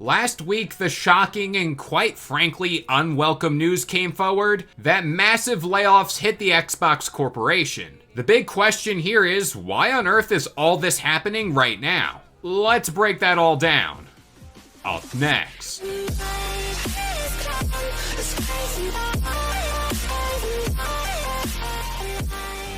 Last week, the shocking and quite frankly unwelcome news came forward that massive layoffs hit the Xbox Corporation. The big question here is, why on earth is all this happening right now? Let's break that all down. Up next.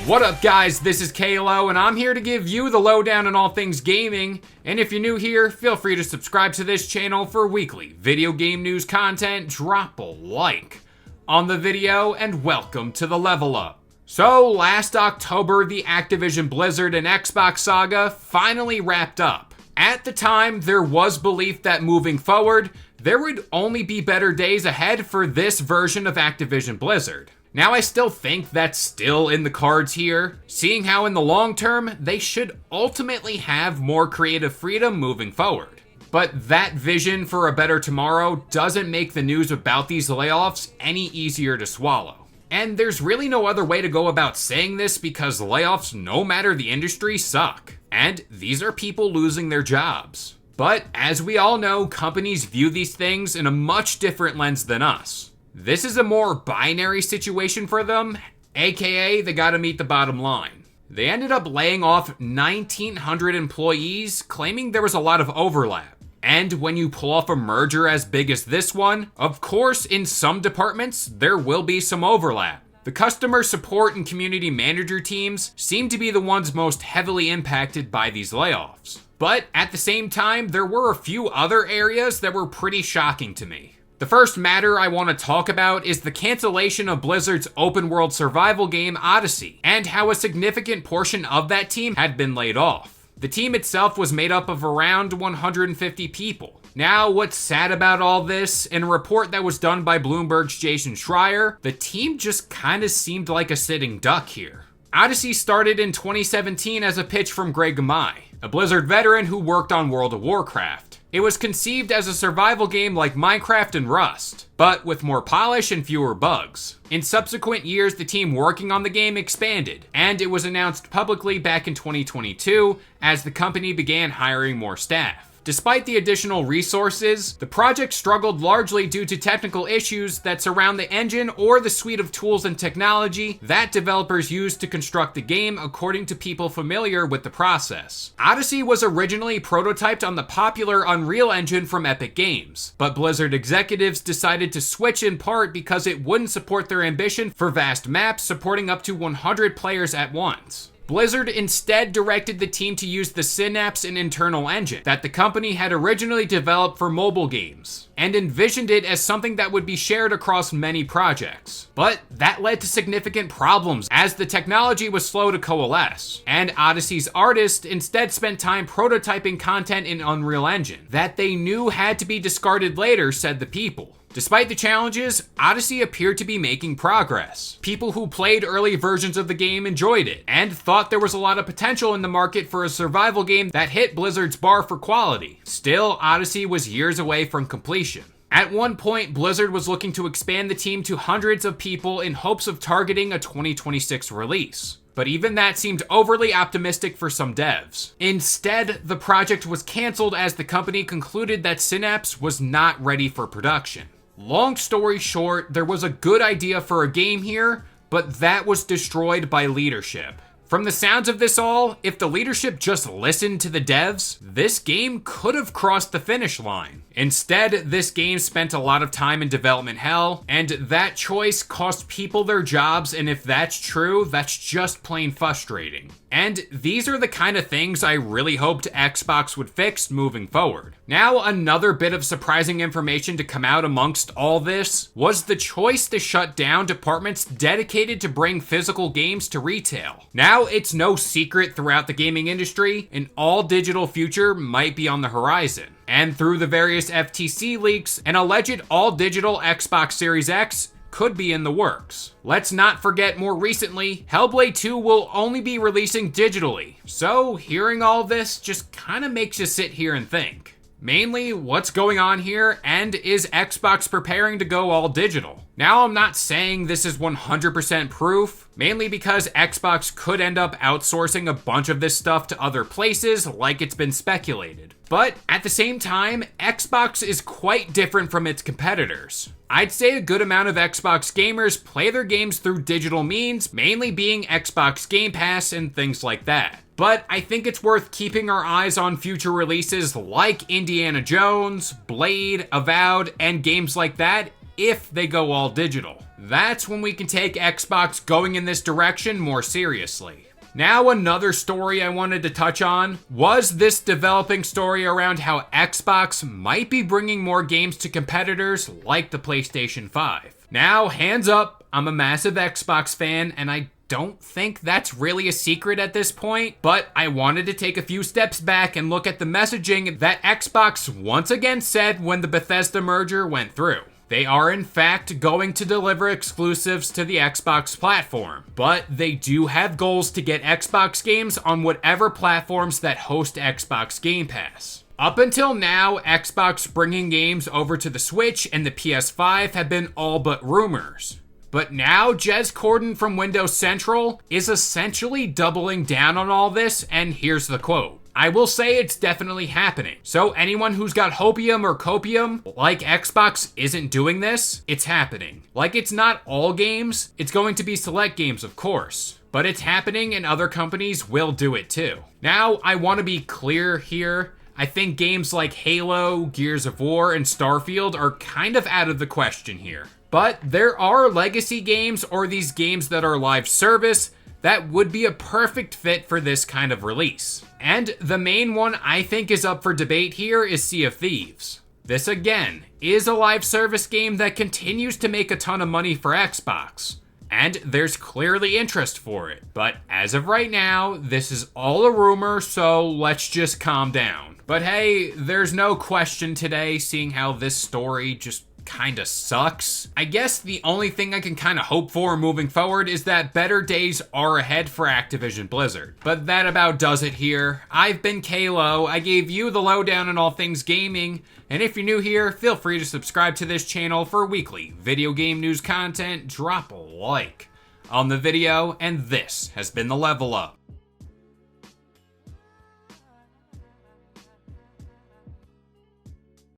What up guys, this is Kalo and I'm here to give you the lowdown on all things gaming, and if you're new here, feel free to subscribe to this channel for weekly video game news content. Drop a like on the video and welcome to the Level Up. So last October, the Activision Blizzard and Xbox saga finally wrapped up. At the time, there was belief that moving forward, there would only be better days ahead for this version of Activision Blizzard. Now, I still think that's still in the cards here, seeing how in the long term, they should ultimately have more creative freedom moving forward. But that vision for a better tomorrow doesn't make the news about these layoffs any easier to swallow. And there's really no other way to go about saying this because layoffs, no matter the industry, suck. And these are people losing their jobs. But as we all know, companies view these things in a much different lens than us. This is a more binary situation for them, aka they gotta meet the bottom line. They ended up laying off 1,900 employees, claiming there was a lot of overlap. And when you pull off a merger as big as this one, of course in some departments there will be some overlap. The customer support and community manager teams seem to be the ones most heavily impacted by these layoffs. But at the same time, there were a few other areas that were pretty shocking to me. The first matter I want to talk about is the cancellation of Blizzard's open world survival game Odyssey, and how a significant portion of that team had been laid off. The team itself was made up of around 150 people. Now, what's sad about all this, in a report that was done by Bloomberg's Jason Schreier, the team just kinda seemed like a sitting duck here. Odyssey started in 2017 as a pitch from Greg Gamai, a Blizzard veteran who worked on World of Warcraft. It was conceived as a survival game like Minecraft and Rust, but with more polish and fewer bugs. In subsequent years, the team working on the game expanded, and it was announced publicly back in 2022 as the company began hiring more staff. Despite the additional resources, the project struggled largely due to technical issues that surround the engine or the suite of tools and technology that developers used to construct the game, according to people familiar with the process. Odyssey was originally prototyped on the popular Unreal Engine from Epic Games, but Blizzard executives decided to switch in part because it wouldn't support their ambition for vast maps supporting up to 100 players at once. Blizzard instead directed the team to use the Synapse and internal engine that the company had originally developed for mobile games, and envisioned it as something that would be shared across many projects. But that led to significant problems as the technology was slow to coalesce, and Odyssey's artists instead spent time prototyping content in Unreal Engine that they knew had to be discarded later, said the people. Despite the challenges, Odyssey appeared to be making progress. People who played early versions of the game enjoyed it, and thought there was a lot of potential in the market for a survival game that hit Blizzard's bar for quality. Still, Odyssey was years away from completion. At one point, Blizzard was looking to expand the team to hundreds of people in hopes of targeting a 2026 release. But even that seemed overly optimistic for some devs. Instead, the project was canceled as the company concluded that Synapse was not ready for production. Long story short, there was a good idea for a game here, but that was destroyed by leadership. From the sounds of this all, if the leadership just listened to the devs, this game could have crossed the finish line. Instead, this game spent a lot of time in development hell, and that choice cost people their jobs, and if that's true, that's just plain frustrating. And these are the kind of things I really hoped Xbox would fix moving forward. Now, another bit of surprising information to come out amongst all this was the choice to shut down departments dedicated to bring physical games to retail. Now, it's no secret throughout the gaming industry, an all-digital future might be on the horizon. And through the various FTC leaks, an alleged all-digital Xbox Series X could be in the works. Let's not forget more recently, Hellblade 2 will only be releasing digitally. So hearing all this just kind of makes you sit here and think. Mainly, what's going on here, and is Xbox preparing to go all digital? Now, I'm not saying this is 100% proof, mainly because Xbox could end up outsourcing a bunch of this stuff to other places like it's been speculated. But at the same time, Xbox is quite different from its competitors. I'd say a good amount of Xbox gamers play their games through digital means, mainly being Xbox Game Pass and things like that. But I think it's worth keeping our eyes on future releases like Indiana Jones, Blade, Avowed, and games like that if they go all digital. That's when we can take Xbox going in this direction more seriously. Now, another story I wanted to touch on was this developing story around how Xbox might be bringing more games to competitors like the PlayStation 5. Now, hands up, I'm a massive Xbox fan, and I don't think that's really a secret at this point, but I wanted to take a few steps back and look at the messaging that Xbox once again said when the Bethesda merger went through. They are in fact going to deliver exclusives to the Xbox platform, but they do have goals to get Xbox games on whatever platforms that host Xbox Game Pass. Up until now, Xbox bringing games over to the Switch and the PS5 have been all but rumors. But now, Jez Corden from Windows Central is essentially doubling down on all this, and here's the quote. I will say it's definitely happening. So anyone who's got hopium or copium, like Xbox isn't doing this, it's happening. Like it's not all games, it's going to be select games of course. But it's happening and other companies will do it too. Now, I want to be clear here. I think games like Halo, Gears of War, and Starfield are kind of out of the question here. But there are legacy games or these games that are live service that would be a perfect fit for this kind of release. And the main one I think is up for debate here is Sea of Thieves. This again is a live service game that continues to make a ton of money for Xbox. And there's clearly interest for it. But as of right now, this is all a rumor, so let's just calm down. But hey, there's no question today, seeing how this story just kinda sucks. I guess the only thing I can kinda hope for moving forward is that better days are ahead for Activision Blizzard. But that about does it here. I've been Kalo. I gave you the lowdown on all things gaming. And if you're new here, feel free to subscribe to this channel for weekly video game news content. Drop a like on the video, and this has been the Level Up.